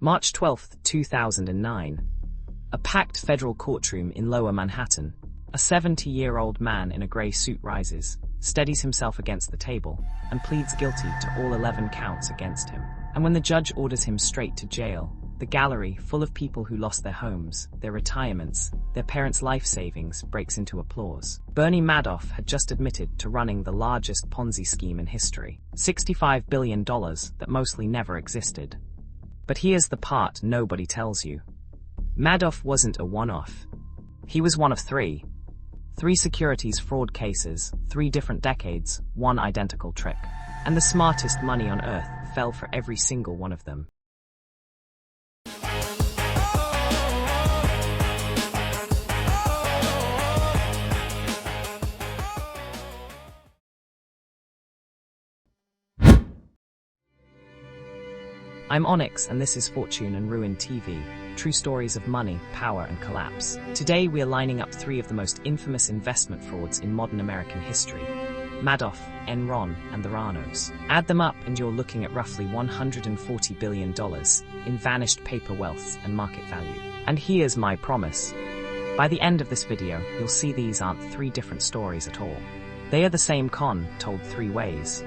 March 12, 2009. A packed federal courtroom in Lower Manhattan. A 70-year-old man in a grey suit rises, steadies himself against the table, and pleads guilty to all 11 counts against him. And when the judge orders him straight to jail, the gallery, full of people who lost their homes, their retirements, their parents' life savings, breaks into applause. Bernie Madoff had just admitted to running the largest Ponzi scheme in history. $65 billion that mostly never existed. But here's the part nobody tells you. Madoff wasn't a one-off. He was one of three. 3 securities fraud cases, 3 different decades, 1 identical trick. And the smartest money on earth fell for every single one of them. I'm Onyx, and this is Fortune and Ruin TV, true stories of money, power, and collapse. Today we are lining up 3 of the most infamous investment frauds in modern American history: Madoff, Enron, and Theranos. Add them up and you're looking at roughly $140 billion in vanished paper wealth and market value. And here's my promise. By the end of this video, you'll see these aren't 3 different stories at all. They are the same con, told 3 ways.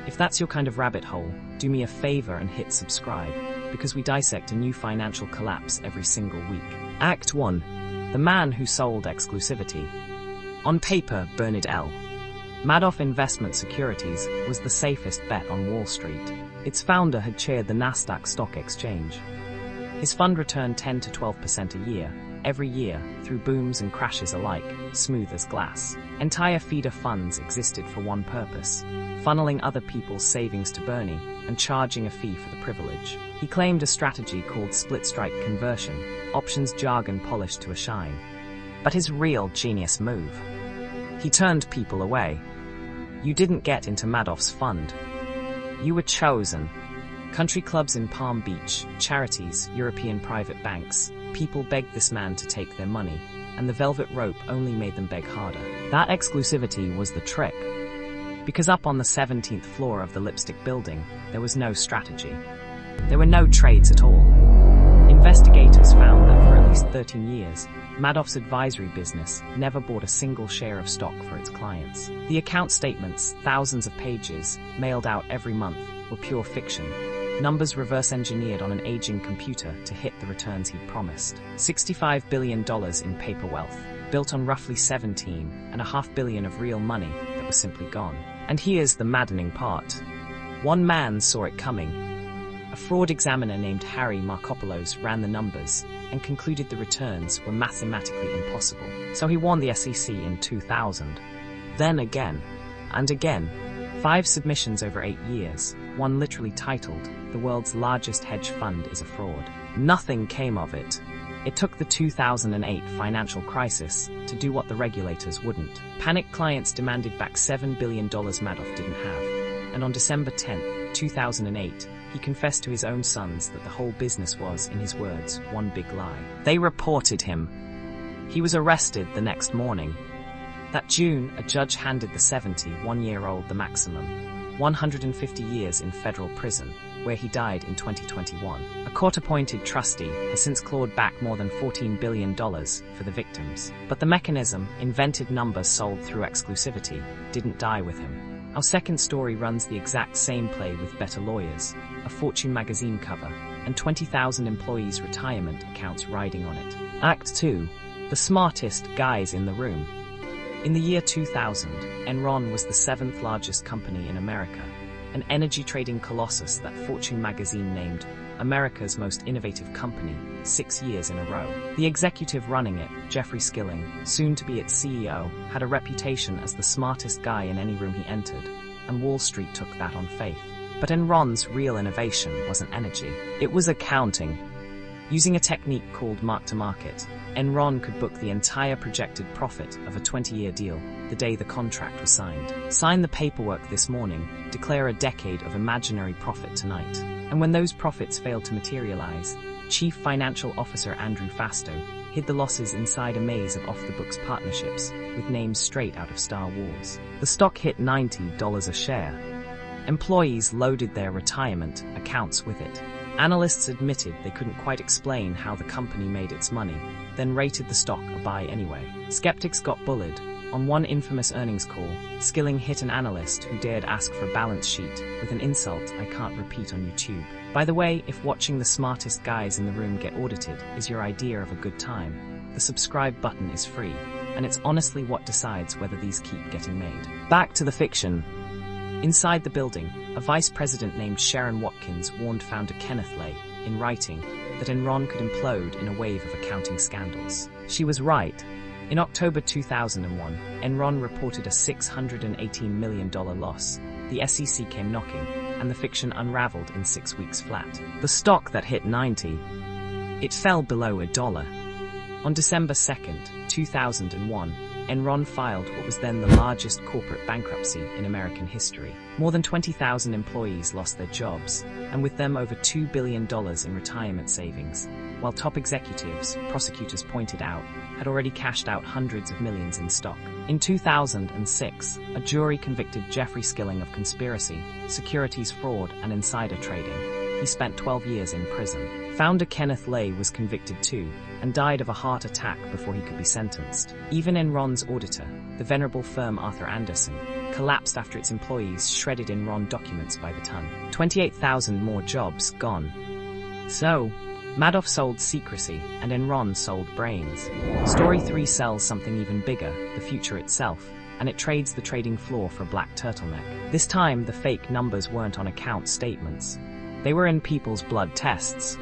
If that's your kind of rabbit hole, do me a favor and hit subscribe, because we dissect a new financial collapse every single week. Act 1. The man who sold exclusivity. On paper, Bernard L. Madoff Investment Securities was the safest bet on Wall Street. Its founder had chaired the NASDAQ stock exchange. His fund returned 10 to 12% a year, every year, through booms and crashes alike, smooth as glass. Entire feeder funds existed for one purpose: funneling other people's savings to Bernie and charging a fee for the privilege. He claimed a strategy called split-strike conversion, options jargon polished to a shine. But his real genius move: he turned people away. You didn't get into Madoff's fund. You were chosen. Country clubs in Palm Beach, charities, European private banks, people begged this man to take their money, and the velvet rope only made them beg harder. That exclusivity was the trick. Because up on the 17th floor of the Lipstick Building, there was no strategy. There were no trades at all. Investigators found that for at least 13 years, Madoff's advisory business never bought a single share of stock for its clients. The account statements, thousands of pages, mailed out every month, were pure fiction. Numbers reverse-engineered on an aging computer to hit the returns he'd promised. $65 billion in paper wealth, built on roughly $17.5 billion of real money that was simply gone. And here's the maddening part. One man saw it coming. A fraud examiner named Harry Markopolos ran the numbers and concluded the returns were mathematically impossible. So he warned the SEC in 2000. Then again, and again. 5 submissions over 8 years, one literally titled, "The World's Largest Hedge Fund is a Fraud." Nothing came of it. It took the 2008 financial crisis to do what the regulators wouldn't. Panicked clients demanded back $7 billion Madoff didn't have. And on December 10, 2008, he confessed to his own sons that the whole business was, in his words, one big lie. They reported him. He was arrested the next morning. That June, a judge handed the 71-year-old the maximum, 150 years in federal prison, where he died in 2021. A court-appointed trustee has since clawed back more than $14 billion for the victims. But the mechanism, invented numbers sold through exclusivity, didn't die with him. Our second story runs the exact same play with better lawyers, a Fortune magazine cover, and 20,000 employees' retirement accounts riding on it. Act 2. The smartest guys in the room. In the year 2000, Enron was the 7th largest company in America, an energy trading colossus that Fortune magazine named America's most innovative company 6 years in a row. The executive running it, Jeffrey Skilling, soon to be its CEO, had a reputation as the smartest guy in any room he entered, and Wall Street took that on faith. But Enron's real innovation wasn't energy, it was accounting. Using a technique called mark-to-market, Enron could book the entire projected profit of a 20-year deal the day the contract was signed. Sign the paperwork this morning, declare a decade of imaginary profit tonight. And when those profits failed to materialize, Chief Financial Officer Andrew Fastow hid the losses inside a maze of off-the-books partnerships with names straight out of Star Wars. The stock hit $90 a share. Employees loaded their retirement accounts with it. Analysts admitted they couldn't quite explain how the company made its money, then rated the stock a buy anyway. Skeptics got bullied. On one infamous earnings call, Skilling hit an analyst who dared ask for a balance sheet with an insult I can't repeat on YouTube. By the way, if watching the smartest guys in the room get audited is your idea of a good time, the subscribe button is free, and it's honestly what decides whether these keep getting made. Back to the fiction. Inside the building, a vice president named Sharon Watkins warned founder Kenneth Lay, in writing, that Enron could implode in a wave of accounting scandals. She was right. In October 2001, Enron reported a $618 million loss. The SEC came knocking, and the fiction unraveled in 6 weeks flat. The stock that hit 90, it fell below $1. On December 2nd, 2001, Enron filed what was then the largest corporate bankruptcy in American history. More than 20,000 employees lost their jobs, and with them over $2 billion in retirement savings, while top executives, prosecutors pointed out, had already cashed out hundreds of millions in stock. In 2006, a jury convicted Jeffrey Skilling of conspiracy, securities fraud, and insider trading. He spent 12 years in prison. Founder Kenneth Lay was convicted too, and died of a heart attack before he could be sentenced. Even Enron's auditor, the venerable firm Arthur Andersen, collapsed after its employees shredded Enron documents by the ton. 28,000 more jobs gone. So, Madoff sold secrecy, and Enron sold brains. Story 3 sells something even bigger, the future itself, and it trades the trading floor for a black turtleneck. This time, the fake numbers weren't on account statements. They were in people's blood tests.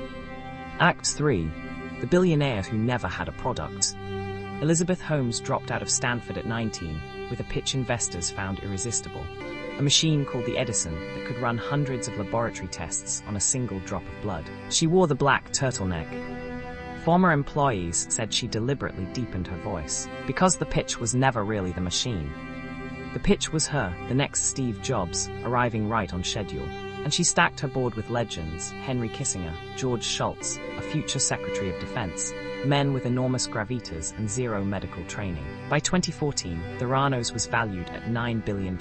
Act 3. The billionaire who never had a product. Elizabeth Holmes dropped out of Stanford at 19, with a pitch investors found irresistible. A machine called the Edison that could run hundreds of laboratory tests on a single drop of blood. She wore the black turtleneck. Former employees said she deliberately deepened her voice, because the pitch was never really the machine. The pitch was her, the next Steve Jobs, arriving right on schedule. And she stacked her board with legends, Henry Kissinger, George Shultz, a future Secretary of Defense, men with enormous gravitas and zero medical training. By 2014, Theranos was valued at $9 billion,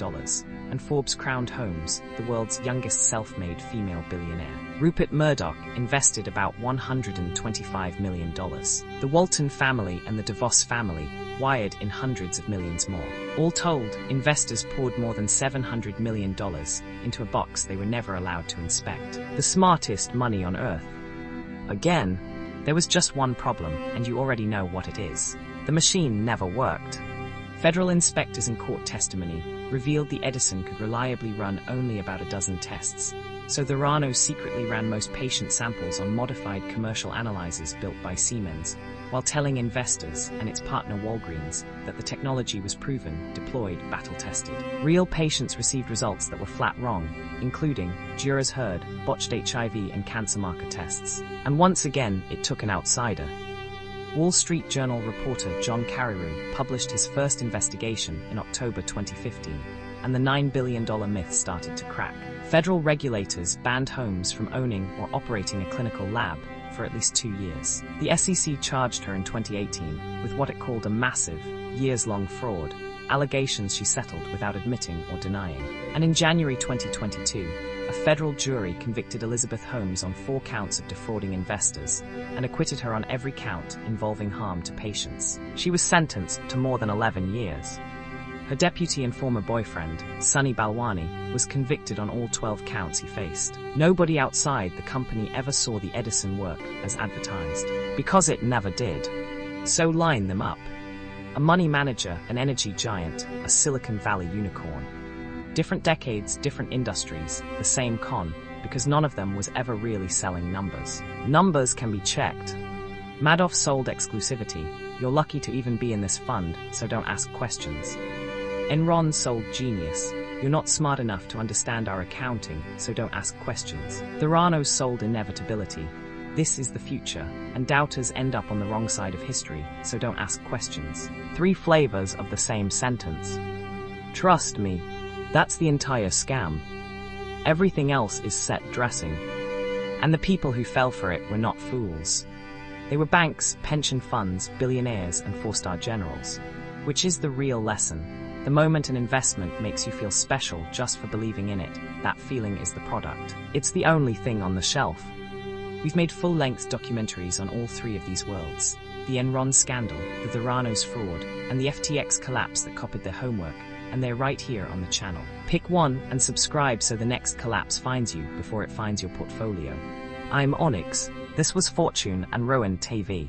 and Forbes crowned Holmes the world's youngest self-made female billionaire. Rupert Murdoch invested about $125 million. The Walton family and the DeVos family wired in hundreds of millions more. All told, investors poured more than $700 million into a box they were never allowed to inspect. The smartest money on earth. Again, there was just one problem, and you already know what it is. The machine never worked. Federal inspectors and court testimony revealed the Edison could reliably run only about a dozen tests, so Theranos secretly ran most patient samples on modified commercial analyzers built by Siemens, while telling investors and its partner Walgreens that the technology was proven, deployed, battle-tested. Real patients received results that were flat wrong, including, jurors heard, botched HIV and cancer marker tests. And once again, it took an outsider. Wall Street Journal reporter John Carreyrou published his first investigation in October 2015, and the $9 billion myth started to crack. Federal regulators banned Holmes from owning or operating a clinical lab for at least 2 years. The SEC charged her in 2018 with what it called a massive, years-long fraud, allegations she settled without admitting or denying. And in January 2022, a federal jury convicted Elizabeth Holmes on 4 counts of defrauding investors and acquitted her on every count involving harm to patients. She was sentenced to more than 11 years. Her deputy and former boyfriend, Sunny Balwani, was convicted on all 12 counts he faced. Nobody outside the company ever saw the Edison work as advertised, because it never did. So line them up. A money manager, an energy giant, a Silicon Valley unicorn. Different decades, different industries, the same con, because none of them was ever really selling numbers. Numbers can be checked. Madoff sold exclusivity. You're lucky to even be in this fund, so don't ask questions. Enron sold genius. You're not smart enough to understand our accounting, so don't ask questions. Theranos sold inevitability. This is the future, and doubters end up on the wrong side of history, so don't ask questions. 3 flavors of the same sentence. Trust me, that's the entire scam. Everything else is set dressing. And the people who fell for it were not fools. They were banks, pension funds, billionaires, and 4-star generals. Which is the real lesson. The moment an investment makes you feel special just for believing in it, that feeling is the product. It's the only thing on the shelf. We've made full-length documentaries on all three of these worlds: the Enron scandal, the Theranos fraud, and the FTX collapse that copied their homework, and they're right here on the channel. Pick one and subscribe so the next collapse finds you before it finds your portfolio. I'm Onyx. This was Fortune and Rowan TV.